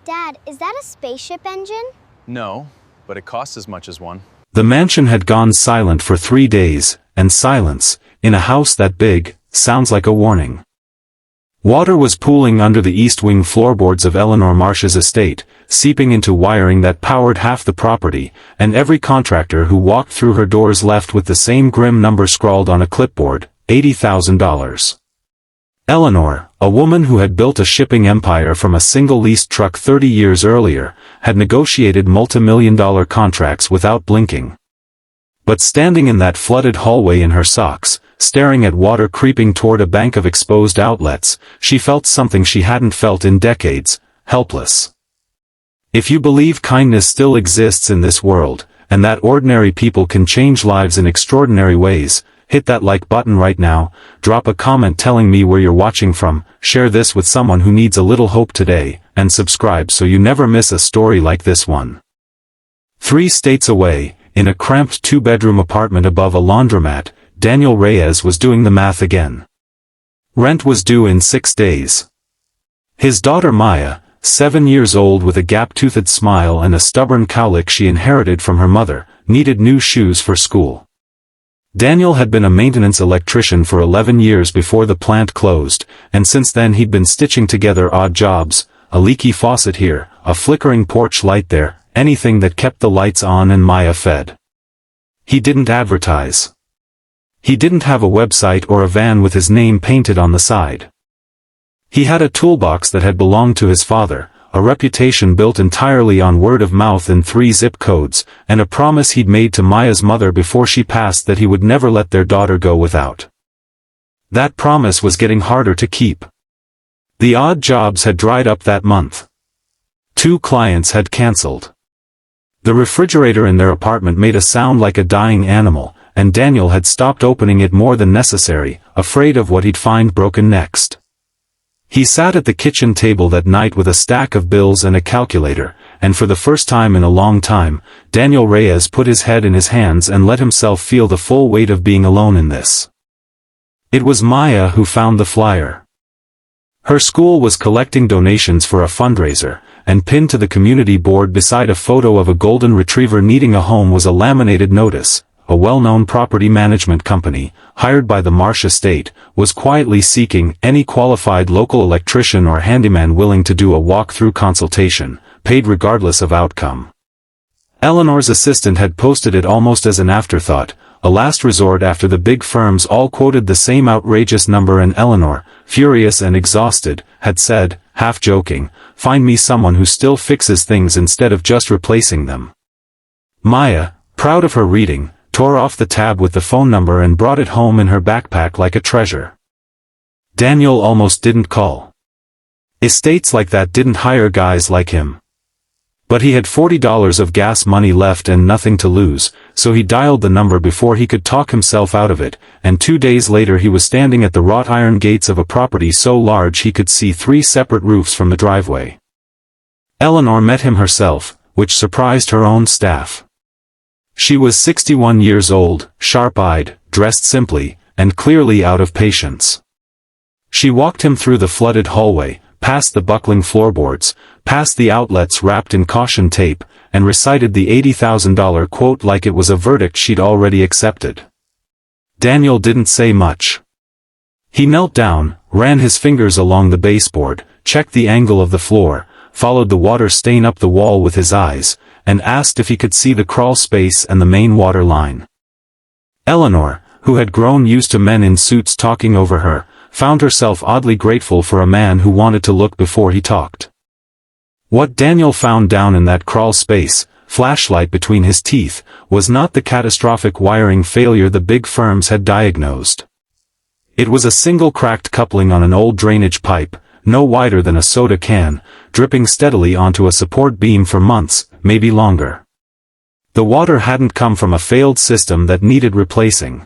Dad, is that a spaceship engine? No, but it costs as much as one. The mansion had gone silent for 3 days, and silence, in a house that big, sounds like a warning. Water was pooling under the east wing floorboards of Eleanor Marsh's estate, seeping into wiring that powered half the property, and every contractor who walked through her doors left with the same grim number scrawled on a clipboard, $80,000. Eleanor, a woman who had built a shipping empire from a single leased truck 30 years earlier, had negotiated multi-million-dollar contracts without blinking. But standing in that flooded hallway in her socks, staring at water creeping toward a bank of exposed outlets, she felt something she hadn't felt in decades: helpless. If you believe kindness still exists in this world, and that ordinary people can change lives in extraordinary ways, hit that like button right now, drop a comment telling me where you're watching from, share this with someone who needs a little hope today, and subscribe so you never miss a story like this one. 3 states away, in a cramped 2-bedroom apartment above a laundromat, Daniel Reyes was doing the math again. Rent was due in 6 days. His daughter Maya, 7 years old with a gap-toothed smile and a stubborn cowlick she inherited from her mother, needed new shoes for school. Daniel had been a maintenance electrician for 11 years before the plant closed, and since then he'd been stitching together odd jobs, a leaky faucet here, a flickering porch light there, anything that kept the lights on and Maya fed. He didn't advertise. He didn't have a website or a van with his name painted on the side. He had a toolbox that had belonged to his father, a reputation built entirely on word of mouth in 3 zip codes, and a promise he'd made to Maya's mother before she passed that he would never let their daughter go without. That promise was getting harder to keep. The odd jobs had dried up that month. 2 clients had canceled. The refrigerator in their apartment made a sound like a dying animal, and Daniel had stopped opening it more than necessary, afraid of what he'd find broken next. He sat at the kitchen table that night with a stack of bills and a calculator, and for the first time in a long time, Daniel Reyes put his head in his hands and let himself feel the full weight of being alone in this. It was Maya who found the flyer. Her school was collecting donations for a fundraiser, and pinned to the community board beside a photo of a golden retriever needing a home was a laminated notice. A well-known property management company, hired by the Marsh estate, was quietly seeking any qualified local electrician or handyman willing to do a walk-through consultation, paid regardless of outcome. Eleanor's assistant had posted it almost as an afterthought, a last resort after the big firms all quoted the same outrageous number, and Eleanor, furious and exhausted, had said, half joking, "Find me someone who still fixes things instead of just replacing them." Maya, proud of her reading, tore off the tab with the phone number and brought it home in her backpack like a treasure. Daniel almost didn't call. Estates like that didn't hire guys like him. But he had $40 of gas money left and nothing to lose, so he dialed the number before he could talk himself out of it, and 2 days later he was standing at the wrought iron gates of a property so large he could see 3 separate roofs from the driveway. Eleanor met him herself, which surprised her own staff. She was 61 years old, sharp-eyed, dressed simply, and clearly out of patience. She walked him through the flooded hallway, past the buckling floorboards, past the outlets wrapped in caution tape, and recited the $80,000 quote like it was a verdict she'd already accepted. Daniel didn't say much. He knelt down, ran his fingers along the baseboard, checked the angle of the floor, followed the water stain up the wall with his eyes, and asked if he could see the crawl space and the main water line. Eleanor, who had grown used to men in suits talking over her, found herself oddly grateful for a man who wanted to look before he talked. What Daniel found down in that crawl space, flashlight between his teeth, was not the catastrophic wiring failure the big firms had diagnosed. It was a single cracked coupling on an old drainage pipe, no wider than a soda can, dripping steadily onto a support beam for months, maybe longer. The water hadn't come from a failed system that needed replacing.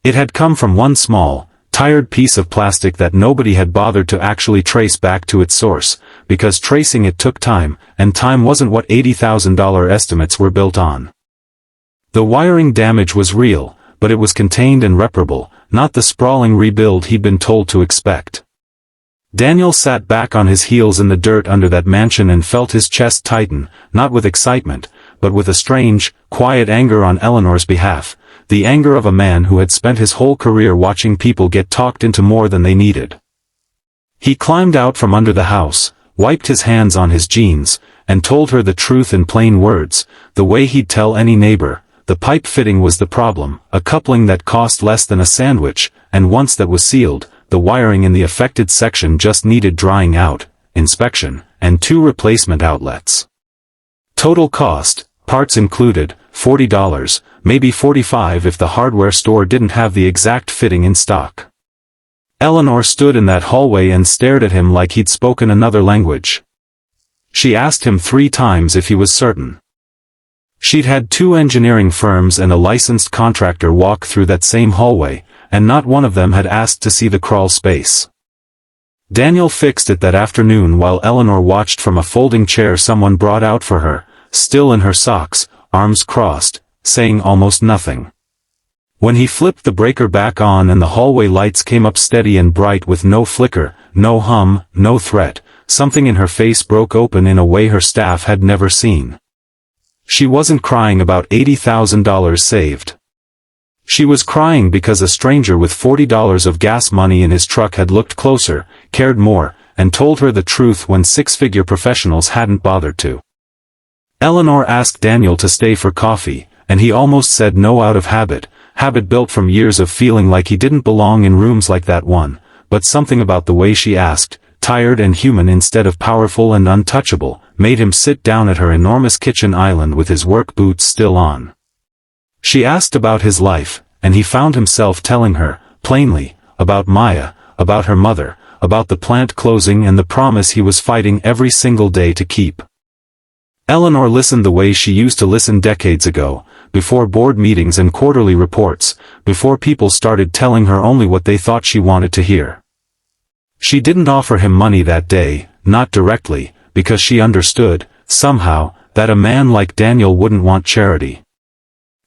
It had come from one small, tired piece of plastic that nobody had bothered to actually trace back to its source, because tracing it took time, and time wasn't what $80,000 estimates were built on. The wiring damage was real, but it was contained and reparable, not the sprawling rebuild he'd been told to expect. Daniel sat back on his heels in the dirt under that mansion and felt his chest tighten, not with excitement, but with a strange, quiet anger on Eleanor's behalf, the anger of a man who had spent his whole career watching people get talked into more than they needed. He climbed out from under the house, wiped his hands on his jeans, and told her the truth in plain words, the way he'd tell any neighbor. The pipe fitting was the problem, a coupling that cost less than a sandwich, and once that was sealed, the wiring in the affected section just needed drying out, inspection, and 2 replacement outlets. Total cost, parts included, $40, maybe $45 if the hardware store didn't have the exact fitting in stock. Eleanor stood in that hallway and stared at him like he'd spoken another language. She asked him 3 times if he was certain. She'd had 2 engineering firms and a licensed contractor walk through that same hallway, and not one of them had asked to see the crawl space. Daniel fixed it that afternoon while Eleanor watched from a folding chair someone brought out for her, still in her socks, arms crossed, saying almost nothing. When he flipped the breaker back on and the hallway lights came up steady and bright with no flicker, no hum, no threat, something in her face broke open in a way her staff had never seen. She wasn't crying about $80,000 saved. She was crying because a stranger with $40 of gas money in his truck had looked closer, cared more, and told her the truth when 6-figure professionals hadn't bothered to. Eleanor asked Daniel to stay for coffee, and he almost said no out of habit built from years of feeling like he didn't belong in rooms like that one, but something about the way she asked, tired and human instead of powerful and untouchable, made him sit down at her enormous kitchen island with his work boots still on. She asked about his life, and he found himself telling her, plainly, about Maya, about her mother, about the plant closing and the promise he was fighting every single day to keep. Eleanor listened the way she used to listen decades ago, before board meetings and quarterly reports, before people started telling her only what they thought she wanted to hear. She didn't offer him money that day, not directly, because she understood, somehow, that a man like Daniel wouldn't want charity.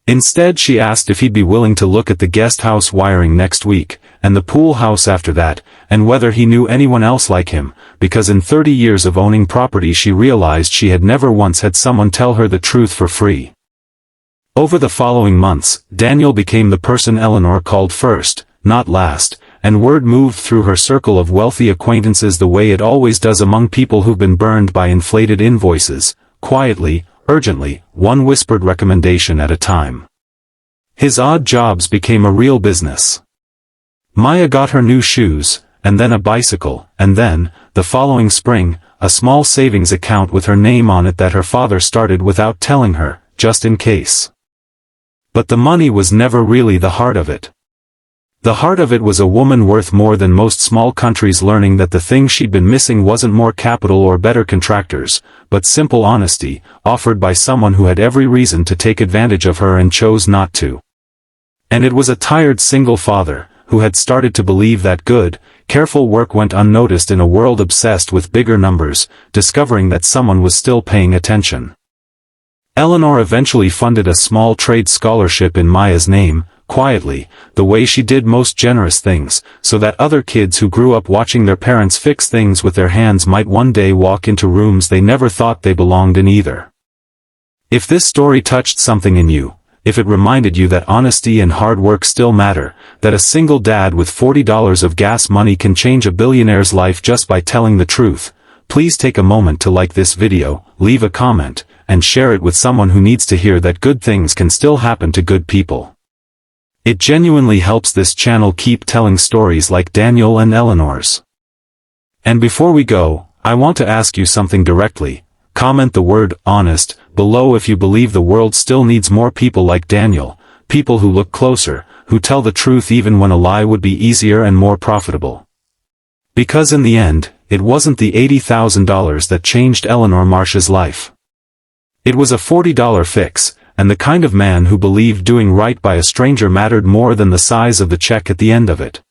Instead she asked if he'd be willing to look at the guest house wiring next week, and the pool house after that, and whether he knew anyone else like him, because in 30 years of owning property she realized she had never once had someone tell her the truth for free. Over the following months, Daniel became the person Eleanor called first, not last, and word moved through her circle of wealthy acquaintances the way it always does among people who've been burned by inflated invoices, quietly, urgently, one whispered recommendation at a time. His odd jobs became a real business. Maya got her new shoes, and then a bicycle, and then, the following spring, a small savings account with her name on it that her father started without telling her, just in case. But the money was never really the heart of it. The heart of it was a woman worth more than most small countries learning that the thing she'd been missing wasn't more capital or better contractors, but simple honesty, offered by someone who had every reason to take advantage of her and chose not to. And it was a tired single father, who had started to believe that good, careful work went unnoticed in a world obsessed with bigger numbers, discovering that someone was still paying attention. Eleanor eventually funded a small trade scholarship in Maya's name, quietly, the way she did most generous things, so that other kids who grew up watching their parents fix things with their hands might one day walk into rooms they never thought they belonged in either. If this story touched something in you, if it reminded you that honesty and hard work still matter, that a single dad with $40 of gas money can change a billionaire's life just by telling the truth, please take a moment to like this video, leave a comment, and share it with someone who needs to hear that good things can still happen to good people. It genuinely helps this channel keep telling stories like Daniel and Eleanor's. And before we go, I want to ask you something directly. Comment the word honest below if you believe the world still needs more people like Daniel, people who look closer, who tell the truth even when a lie would be easier and more profitable. Because in the end, it wasn't the $80,000 that changed Eleanor Marsh's life. It was a $40 fix, and the kind of man who believed doing right by a stranger mattered more than the size of the check at the end of it.